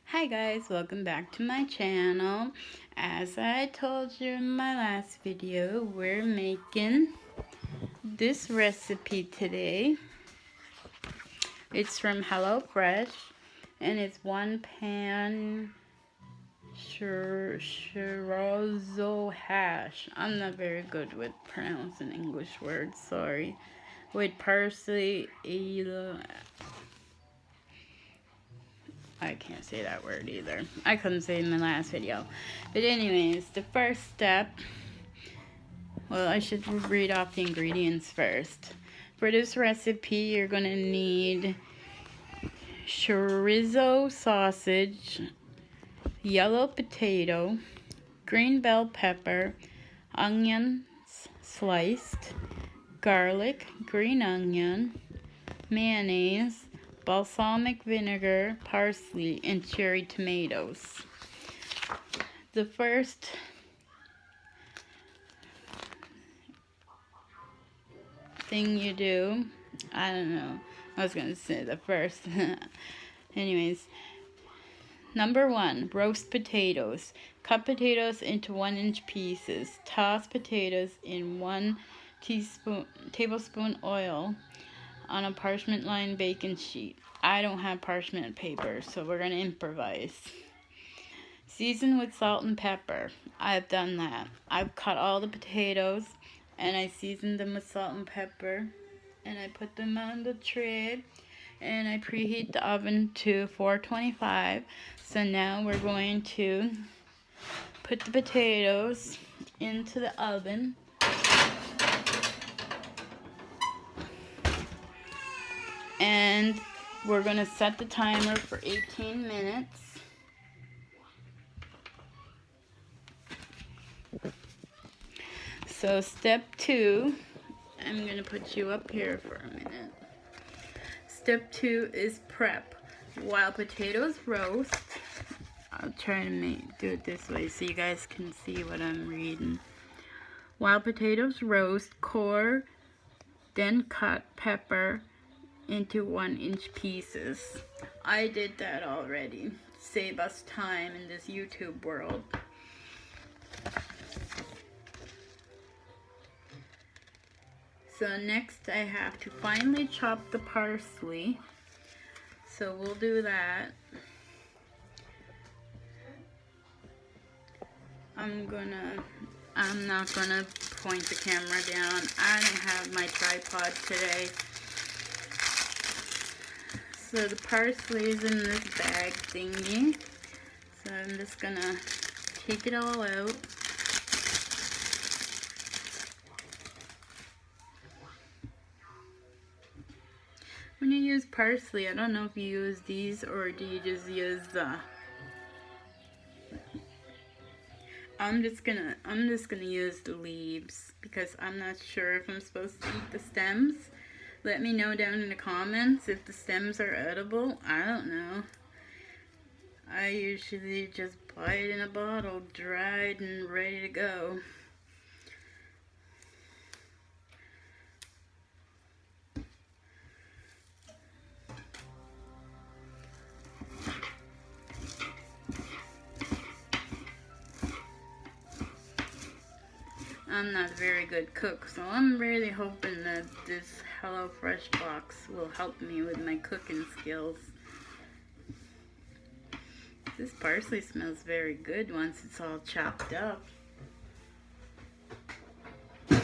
Hi guys, welcome back to my channel. As I told you in my last video, we're making this recipe today. It's from HelloFresh and it's 1 pan chorizo hash. I'm not very good with pronouncing English words, sorry. With parsley, I can't say that word either. I couldn't say it in the last video. But anyways, the first step, well, I should read off the ingredients first. For this recipe, you're going to need chorizo sausage, yellow potato, green bell pepper, onions sliced, garlic, green onion, mayonnaise, balsamic vinegar, parsley, and cherry tomatoes. The first thing you do, I don't know, I was going to say the first. Anyways, number 1, roast potatoes. Cut potatoes into 1-inch pieces. Toss potatoes in 1 tablespoon oil on a parchment-lined baking sheet. I don't have parchment paper, so we're going to improvise. Season with salt and pepper. I've done that. I've cut all the potatoes and I seasoned them with salt and pepper and I put them on the tray and I preheat the oven to 425. So now we're going to put the potatoes into the oven. And we're going to set the timer for 18 minutes. So step 2, I'm going to put you up here for a minute. Step 2 is prep. While potatoes roast, I'll try to do it this way so you guys can see what I'm reading. While potatoes roast, core, then cut pepper into 1-inch pieces. I did that already. Save us time in this YouTube world. So next I have to finely chop the parsley. So we'll do that. I'm not gonna point the camera down. I don't have my tripod today. So the parsley is in this bag thingy. So I'm just gonna take it all out. When you use parsley, I don't know if you use these or do you just use the... I'm just gonna use the leaves because I'm not sure if I'm supposed to eat the stems. Let me know down in the comments if the stems are edible. I don't know. I usually just buy it in a bottle, dried and ready to go. I'm not a very good cook, so I'm really hoping that this HelloFresh box will help me with my cooking skills. This parsley smells very good once it's all chopped up. So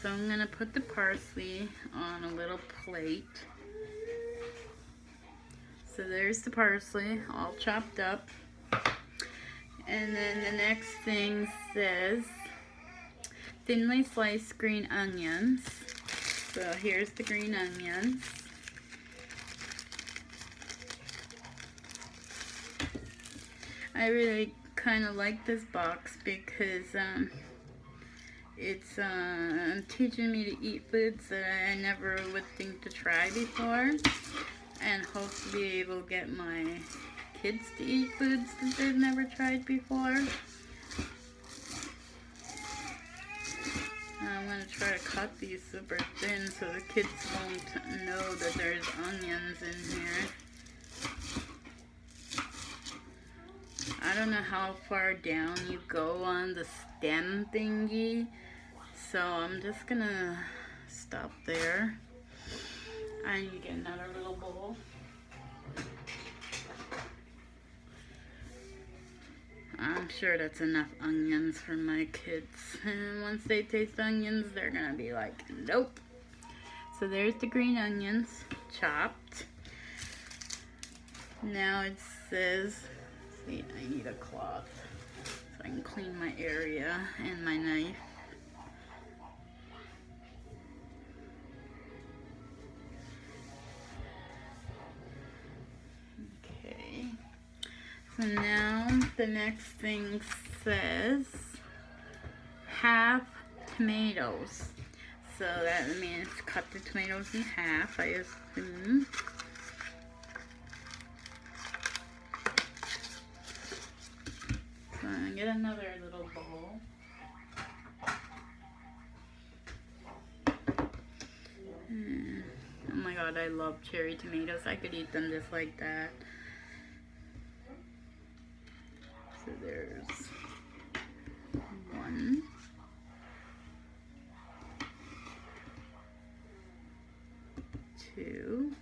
I'm going to put the parsley on a little plate. So there's the parsley all chopped up. And then the next thing says thinly sliced green onions. So here's the green onions. I really kind of like this box because it's teaching me to eat foods that I never would think to try before, and hope to be able to get my kids to eat foods that they've never tried before. I'm going to try to cut these super thin so the kids won't know that there's onions in here. don't know how far down you go on the stem thingy, so I'm just gonna stop there. I need to get another little bowl. I'm sure that's enough onions for my kids. And once they taste onions, they're gonna be like, nope. So there's the green onions, chopped. Now it says, see, I need a cloth so I can clean my area and my knife. Okay. So now the next thing says half tomatoes. So that means cut the tomatoes in half, I assume. So I'm gonna get another little bowl. Oh my god, I love cherry tomatoes. I could eat them just like that. So there's 1, 2,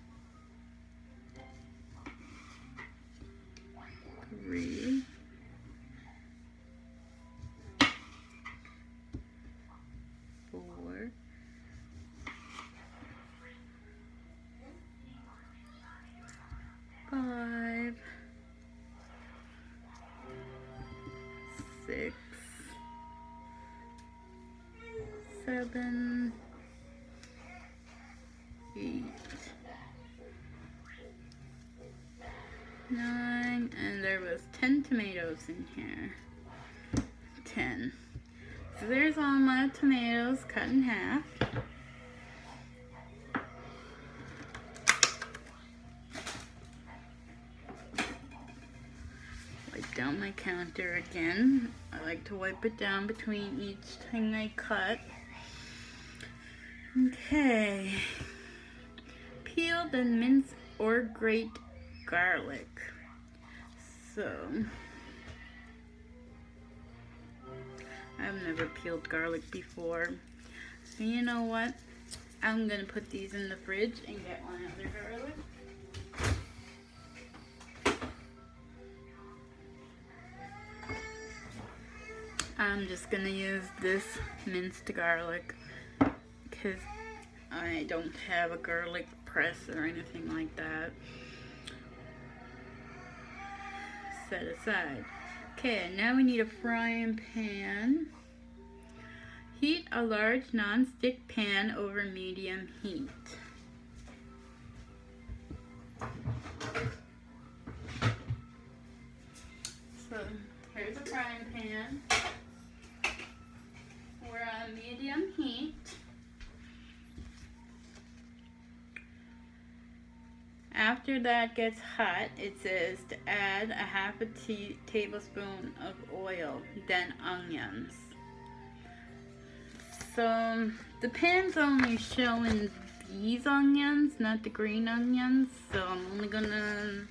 3, 4, 5, 6, 7, 8, 9, and there was 10 tomatoes in here. 10. So there's all my tomatoes cut in half. Wipe down my counter again. I like to wipe it down between each thing I cut. Okay. Peeled and mince or grate garlic. So, I've never peeled garlic before. So you know what? I'm gonna put these in the fridge and get one other garlic. I'm just gonna use this minced garlic because I don't have a garlic press or anything like that. Set aside. Okay, now we need a frying pan. Heat a large non-stick pan over medium heat. So here's a frying pan. We're on medium heat. After that gets hot, it says to add a half a tablespoon of oil, then onions. So the pan's only showing these onions, not the green onions. So I'm only gonna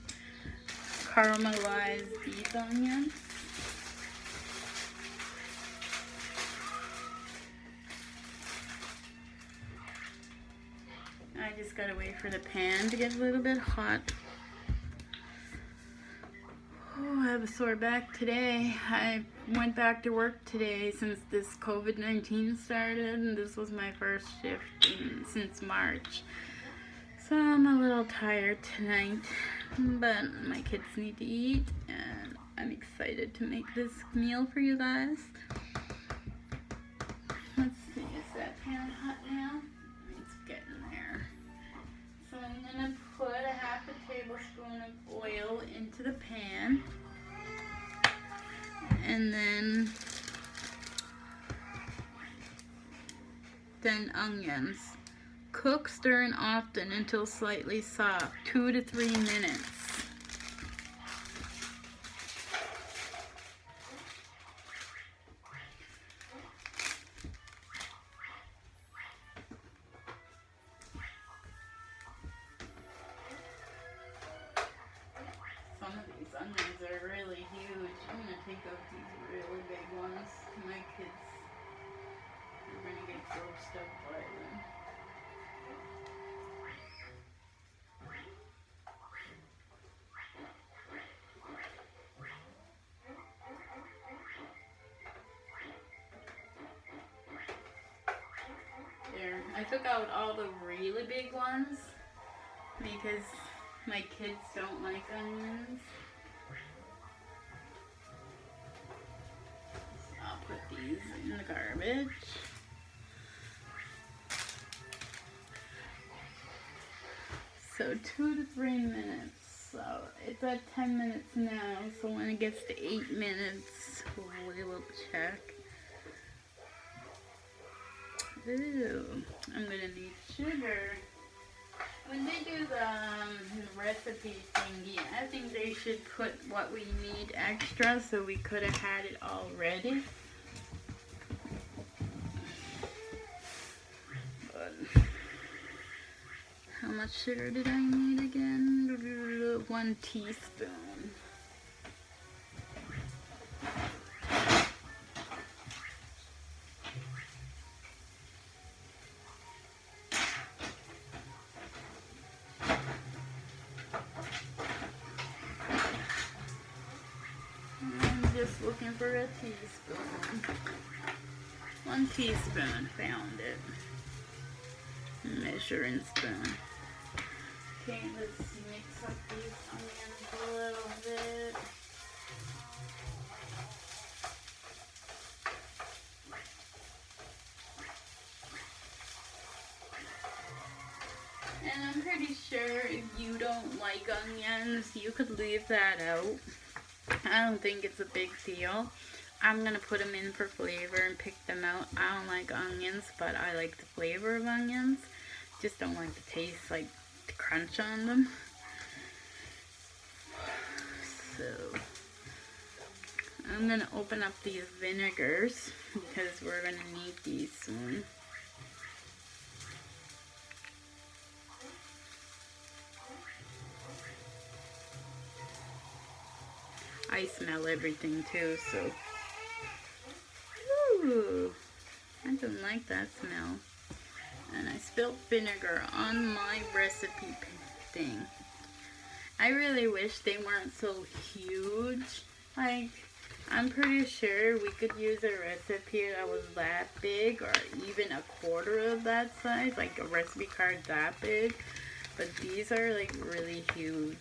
caramelize these onions. I just gotta wait for the pan to get a little bit hot. Oh, I have a sore back today. I went back to work today since this COVID-19 started, and this was my first shift since March. So I'm a little tired tonight, but my kids need to eat, and I'm excited to make this meal for you guys. Let's see, is that pan hot now? It's getting there. So I'm gonna put a half a tablespoon of oil into the pan, and then onions. Cook, stirring often until slightly soft, 2 to 3 minutes. So some of these onions are really huge. I'm gonna take out these really big ones. My kids are gonna get grossed up by them. There, I took out all the really big ones because my kids don't like onions. So I'll put these in the garbage. So 2 to 3 minutes. So it's at 10 minutes now. So when it gets to 8 minutes, we will check. Ooh, I'm gonna need sugar. When they do the recipe thingy, I think they should put what we need extra, so we could have had it already. But how much sugar did I need again? 1 teaspoon. Just looking for a teaspoon. 1 teaspoon, found it. Measuring spoon. Okay, let's mix up these onions a little bit. And I'm pretty sure if you don't like onions, you could leave that out. I don't think it's a big deal. I'm gonna put them in for flavor and pick them out. I don't like onions, but I like the flavor of onions. Just don't like the taste, like the crunch on them. So I'm gonna open up these vinegars because we're gonna need these soon. I smell everything too, so. Ooh, I don't like that smell. And I spilled vinegar on my recipe thing. I really wish they weren't so huge. Like, I'm pretty sure we could use a recipe that was that big, or even a quarter of that size, like a recipe card that big. But these are like really huge.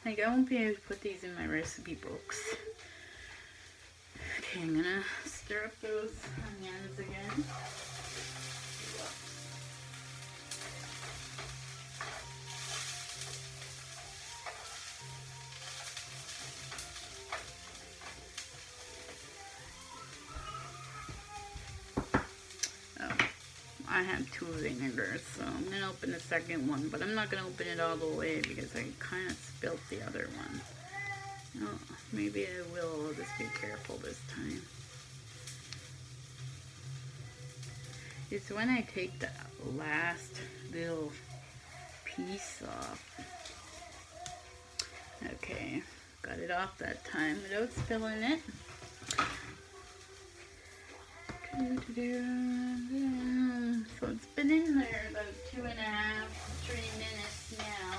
Like, I won't be able to put these in my recipe books. Okay, I'm gonna stir up those onions again. Oh, I have 2 vinegars, so I'm gonna open the second one, but I'm not gonna open it all the way because I kind of spilled the other one. Oh, maybe I will. I'll just be careful this time. It's when I take the last little piece off. Okay, got it off that time without spilling it. So it's been in there about 2.5 to 3 minutes now.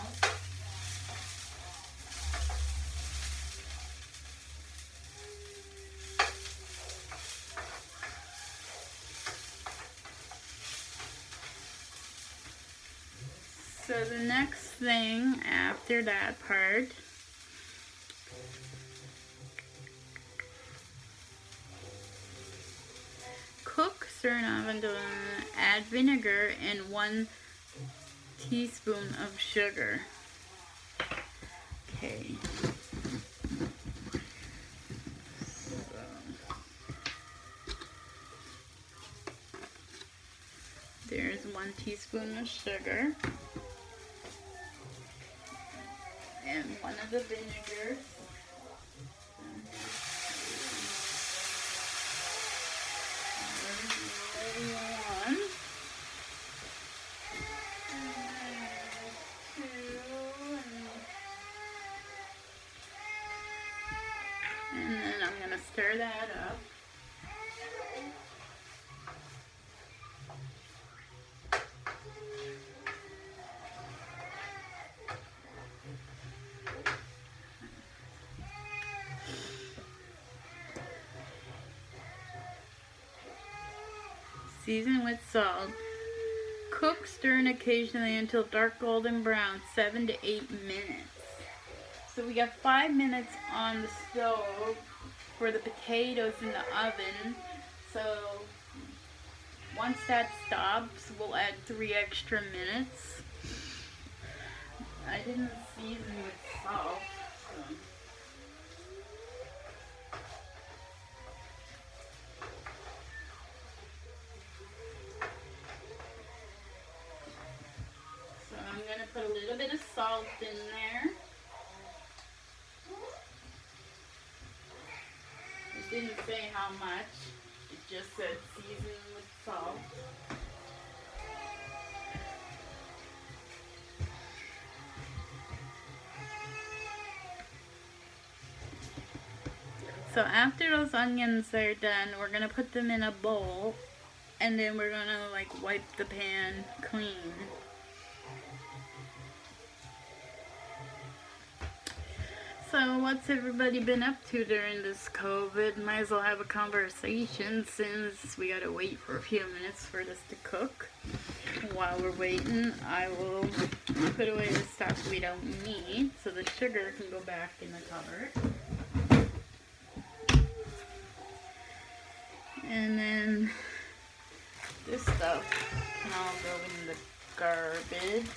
So the next thing after that part cook, stir enough until add vinegar and 1 teaspoon of sugar. Okay. So there's 1 teaspoon of sugar and 1 of the vinegars. And then I'm going to stir that up. Season with salt. Cook, stirring occasionally until dark golden brown, 7 to 8 minutes. So we got 5 minutes on the stove for the potatoes in the oven. So once that stops, we'll add 3 extra minutes. I didn't season with salt. So I'm going to put a little bit of salt in there. It didn't say how much. It just said season with salt. So after those onions are done, we're going to put them in a bowl. And then we're going to like wipe the pan clean. So what's everybody been up to during this COVID? Might as well have a conversation since we gotta wait for a few minutes for this to cook. While we're waiting, I will put away the stuff we don't need so the sugar can go back in the cupboard. And then this stuff can all go in the garbage.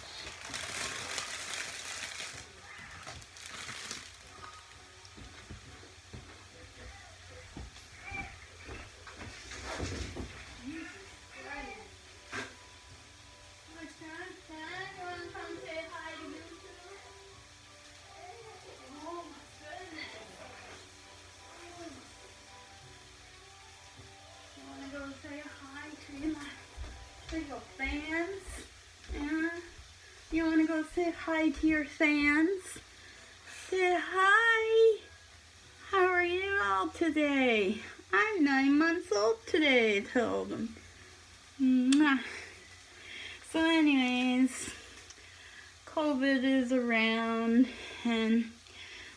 Your fans? Yeah. You want to go say hi to your fans? Say hi. How are you all today? I'm 9 months old today, I told them. Mwah. So anyways, COVID is around and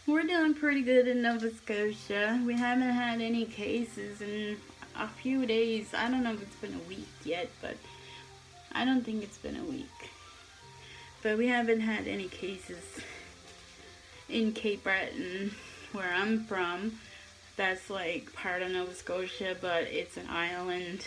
we're doing pretty good in Nova Scotia. We haven't had any cases in a few days. I don't know if it's been a week yet, but I don't think it's been a week. But we haven't had any cases in Cape Breton, where I'm from. That's like part of Nova Scotia, but it's an island.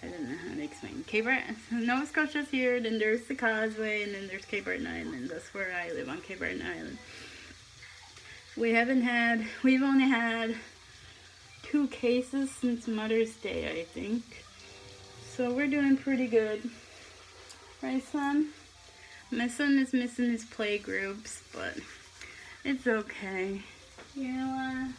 I don't know how to explain. Cape Breton, Nova Scotia's here, then there's the Causeway, and then there's Cape Breton Island. That's where I live, on Cape Breton Island. We've only had 2 cases since Mother's Day, I think. So we're doing pretty good. Right, son? My son is missing his play groups, but it's okay. You know what?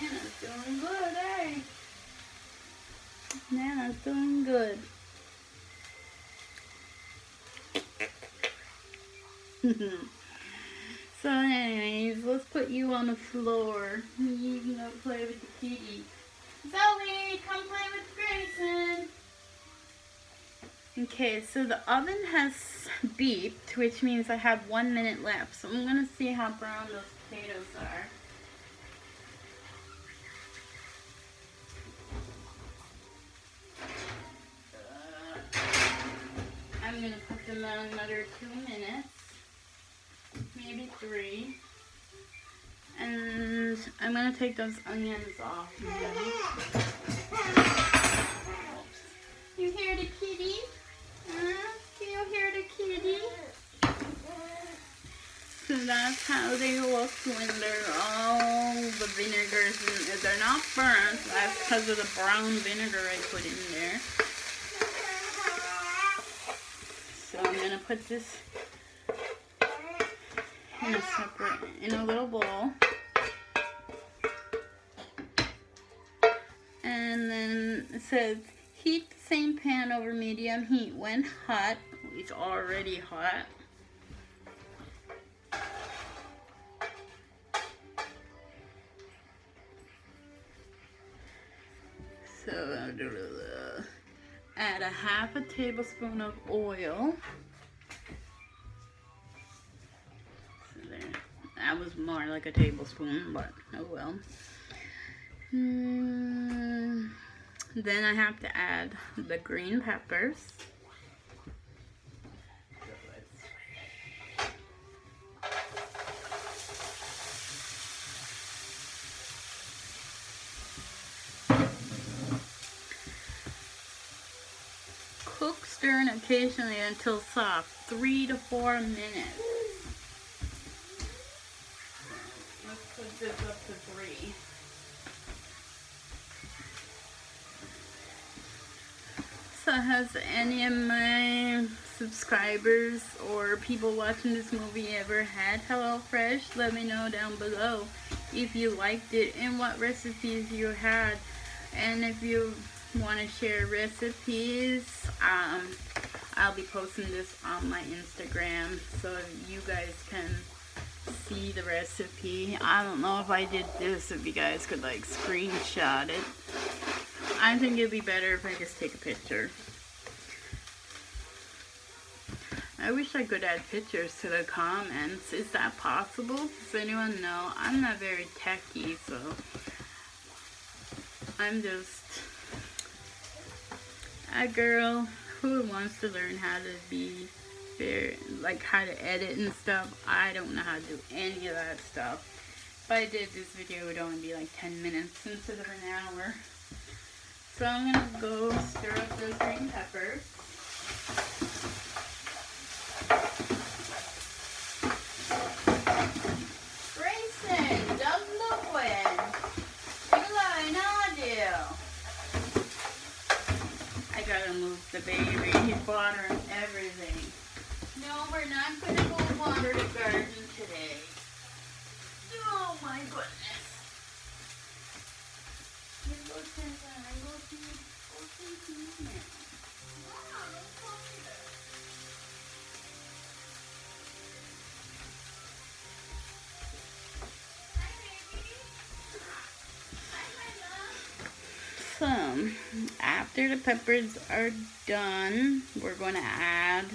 Nana's doing good, eh? Nana's doing good. So anyways, let's put you on the floor. You can go play with the kitty. Zoe, come play with Grayson. Okay, so the oven has beeped, which means I have 1 minute left. So I'm going to see how brown those potatoes are. I'm going to put them on another 2 minutes. Maybe 3. And I'm going to take those onions off. You hear the kitty? Do you hear the kitty? So that's how they look when they're all the vinegars. And they're not burnt. That's because of the brown vinegar I put in there. So I'm going to put this in a little bowl. And then it says heat the same pan over medium heat. When hot, it's already hot. So add a half a tablespoon of oil. So there, that was more like a tablespoon, but oh well. Then I have to add the green peppers. Cook, stirring occasionally until soft, 3 to 4 minutes. Let's put this up to 3. So has any of my subscribers or people watching this movie ever had HelloFresh? Let me know down below if you liked it and what recipes you had. And if you want to share recipes, I'll be posting this on my Instagram so you guys can see the recipe. I don't know if I did this, if you guys could like screenshot it. I think it'd be better if I just take a picture. I wish I could add pictures to the comments. Is that possible? Does anyone know? I'm not very techy, so I'm just a girl who wants to learn how to be fair, like how to edit and stuff. I don't know how to do any of that stuff. If I did this video, it would only be like 10 minutes instead of an hour. So I'm gonna go stir up those green peppers. Grayson, don't look when. I gotta move the baby. He's watering everything. No, we're not gonna go water the garden today. Oh my goodness. So, after the peppers are done, we're going to add,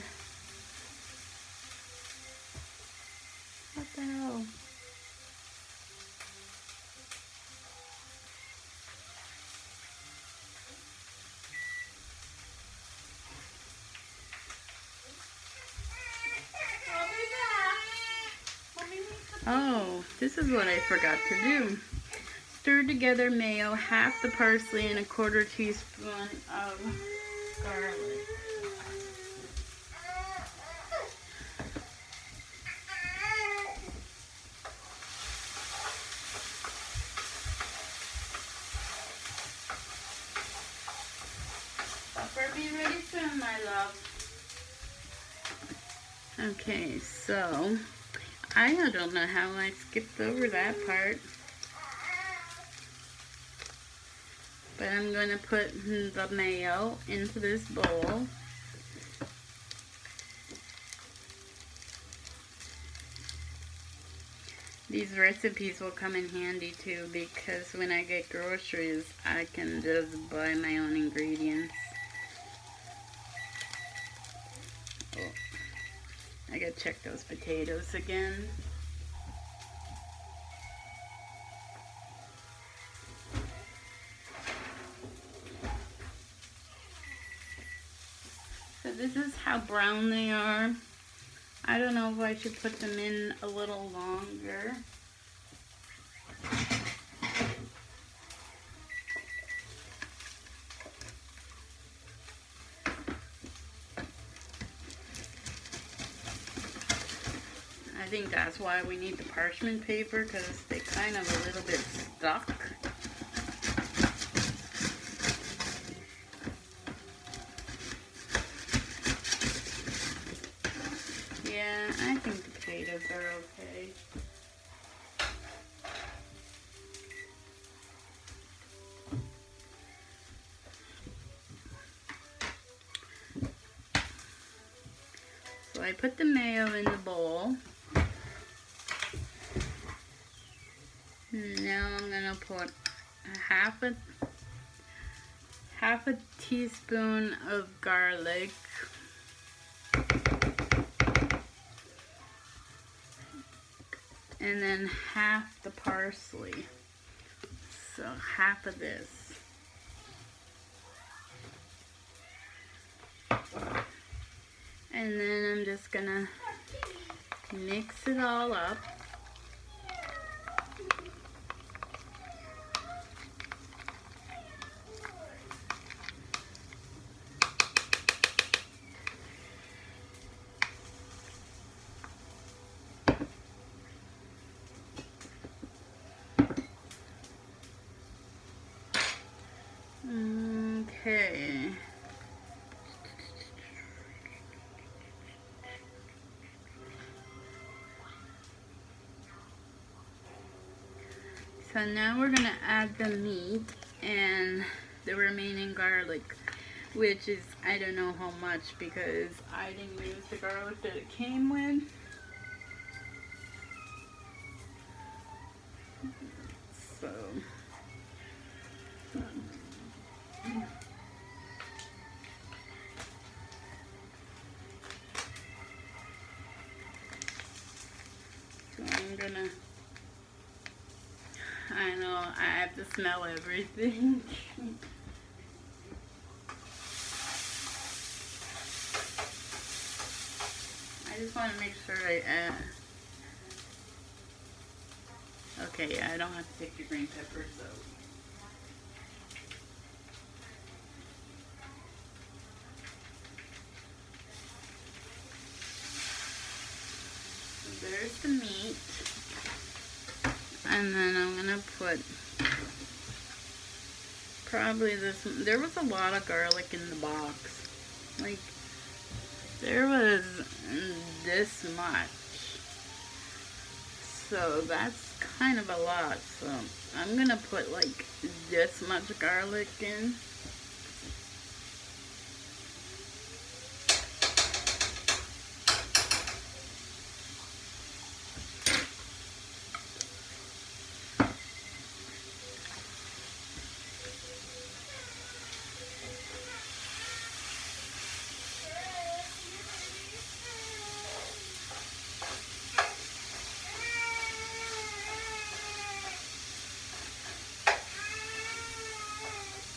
what the hell? Oh, this is what I forgot to do. Stir together mayo, half the parsley, and a 1/4 teaspoon of garlic. Supper be ready soon, my love. Okay, so I don't know how I skipped over that part. But I'm going to put the mayo into this bowl. These recipes will come in handy too, because when I get groceries, I can just buy my own ingredients. Oh, I gotta check those potatoes again. So this is how brown they are. I don't know if I should put them in a little longer. I think that's why we need the parchment paper, because they kind of a little bit stuck. Yeah, I think the potatoes are okay. So I put the mayo in the bowl. Now I'm gonna put half a teaspoon of garlic. And then half the parsley. So half of this. And then I'm just gonna mix it all up. Okay. So now we're gonna add the meat and the remaining garlic, which is, I don't know how much because I didn't use the garlic that it came with. So I'm gonna, I know, I have to smell everything. I just want to make sure I add. Okay, yeah, I don't have to take the green pepper, so. There's the meat. And then I'm gonna put probably this. There was a lot of garlic in the box. Like, there was this much. So that's kind of a lot. So I'm gonna put like this much garlic in.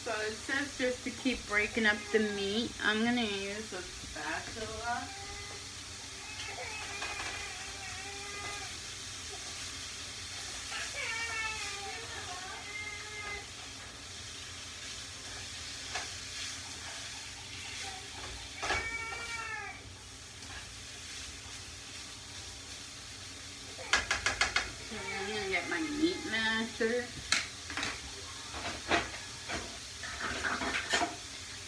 So it says just to keep breaking up the meat. I'm gonna use a spatula. And I'm gonna get my meat masher.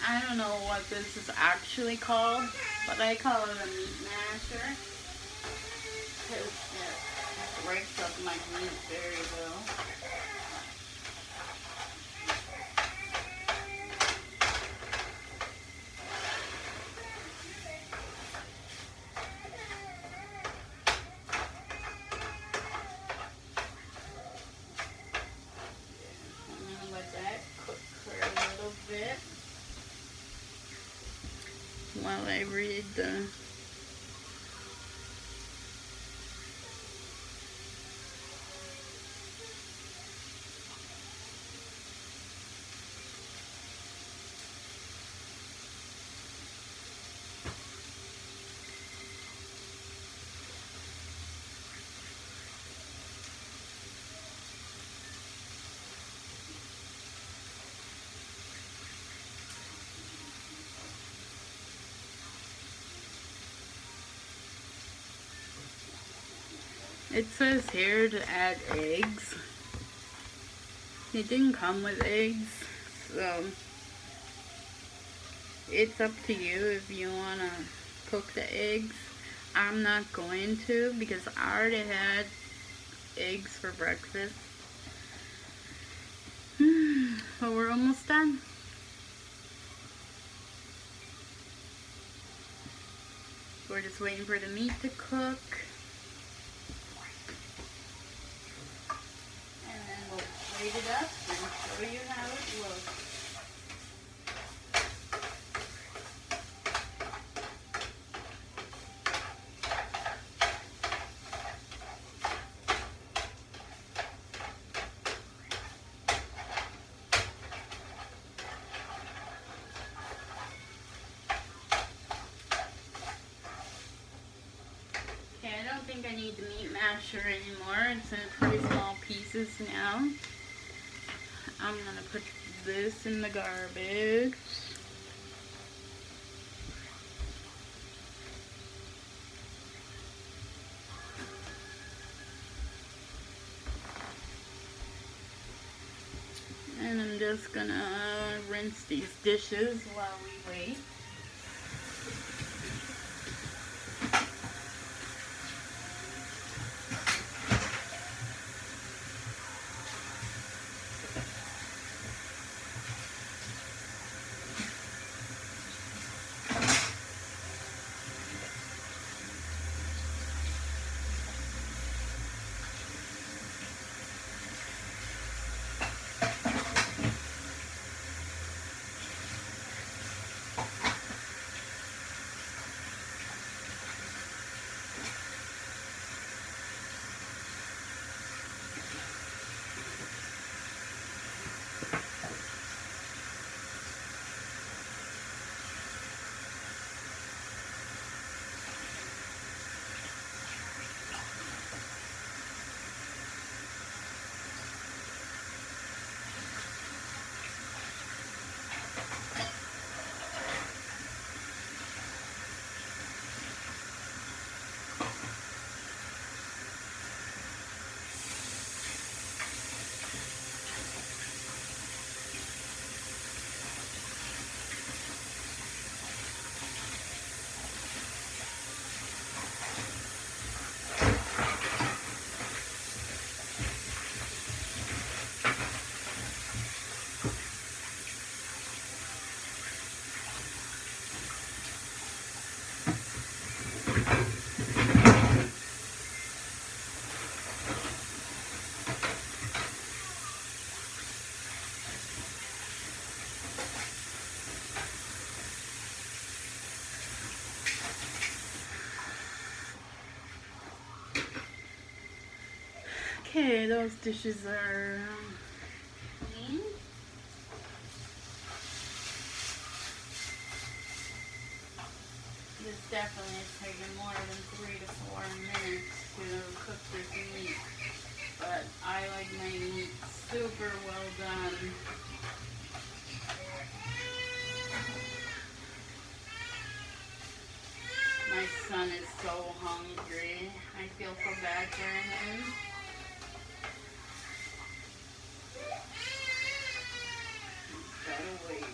I don't know what this is actually called, but I call it a meat masher because it breaks up my meat very well. I'm gonna let that cook for a little bit while I read the. It says here to add eggs. It didn't come with eggs, so it's up to you if you want to cook the eggs. I'm not going to because I already had eggs for breakfast. But we're almost done. We're just waiting for the meat to cook. And then we'll plate it up and show you how it looks. Okay, I don't think I need the meat masher anymore. It's in pretty small pieces now. I'm gonna put this in the garbage. And I'm just gonna rinse these dishes while we wait. Okay, those dishes are clean. This definitely is taking more than 3 to 4 minutes to cook this meat. But I like my meat super well done. My son is so hungry. I feel so bad for him. Gotta wait.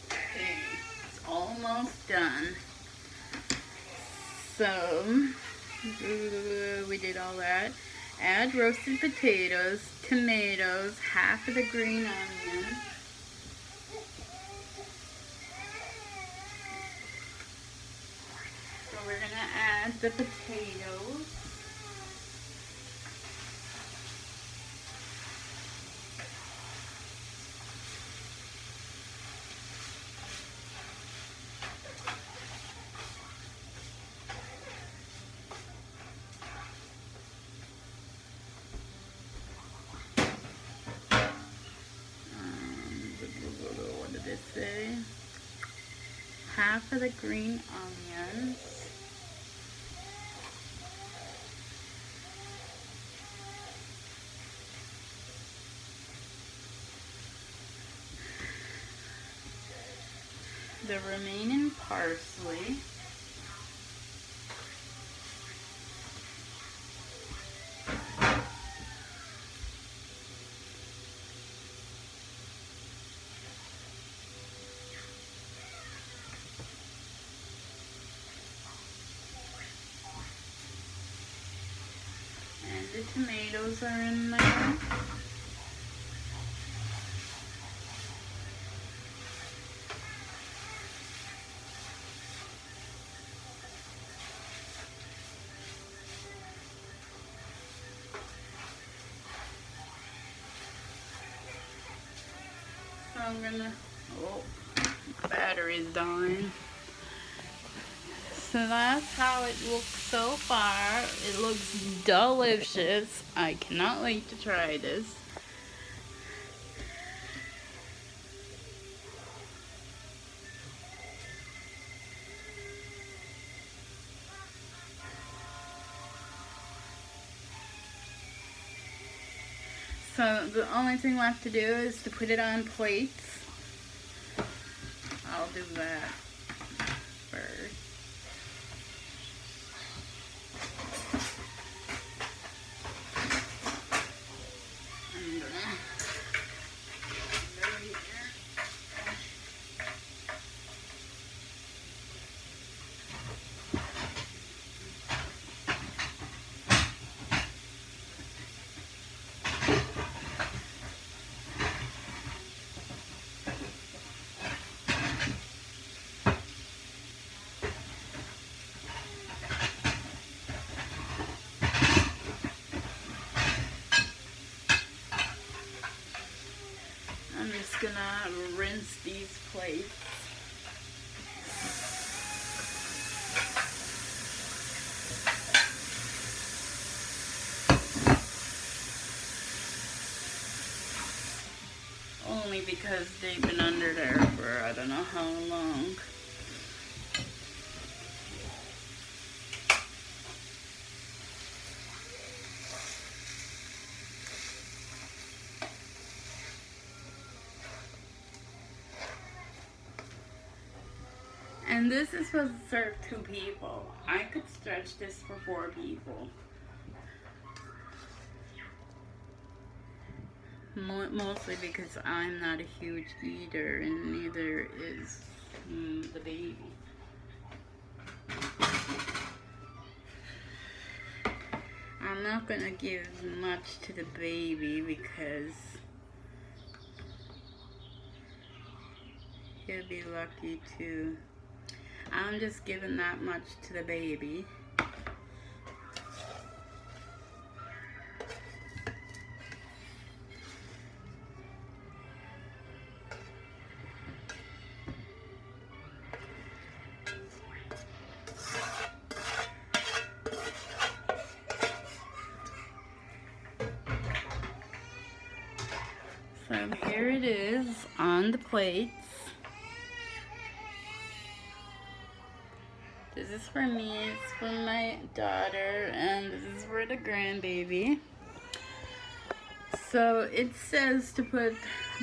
Okay, it's almost done. So, we did all that. Add roasted potatoes, tomatoes, half of the green onion. So we're gonna add the potatoes. What did it say? Half of the green onions. The remaining parsley. the tomatoes are in there. So I'm gonna, oh, battery's dying. So that's how it looks so far. It looks delicious. I cannot wait to try this. So the only thing left to do is to put it on plates. I'll do that first. I'm gonna go here. I'm just gonna rinse these plates. Only because they've been under there for I don't know how long. And this is supposed to serve 2 people. I could stretch this for 4 people. Mostly because I'm not a huge eater and neither is the baby. I'm not gonna give much to the baby because he'll be lucky too. I'm just giving that much to the baby. So here it is on the plates. This is for me, it's for my daughter, and this is for the grandbaby. So it says to put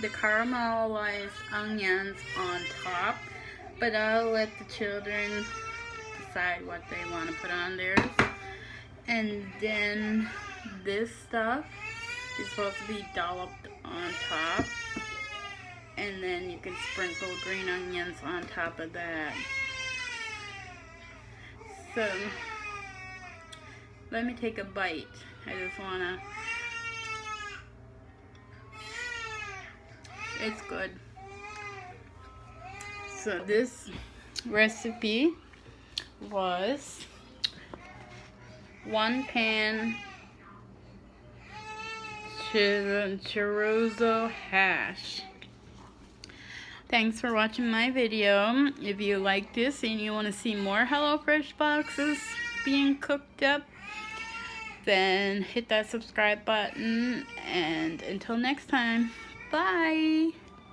the caramelized onions on top, but I'll let the children decide what they want to put on theirs. And then this stuff is supposed to be dolloped on top, and then you can sprinkle green onions on top of that. So let me take a bite. I just wanna, it's good. So this recipe was 1 pan chorizo hash. Thanks for watching my video. If you like this and you want to see more HelloFresh boxes being cooked up, then hit that subscribe button. And until next time, bye!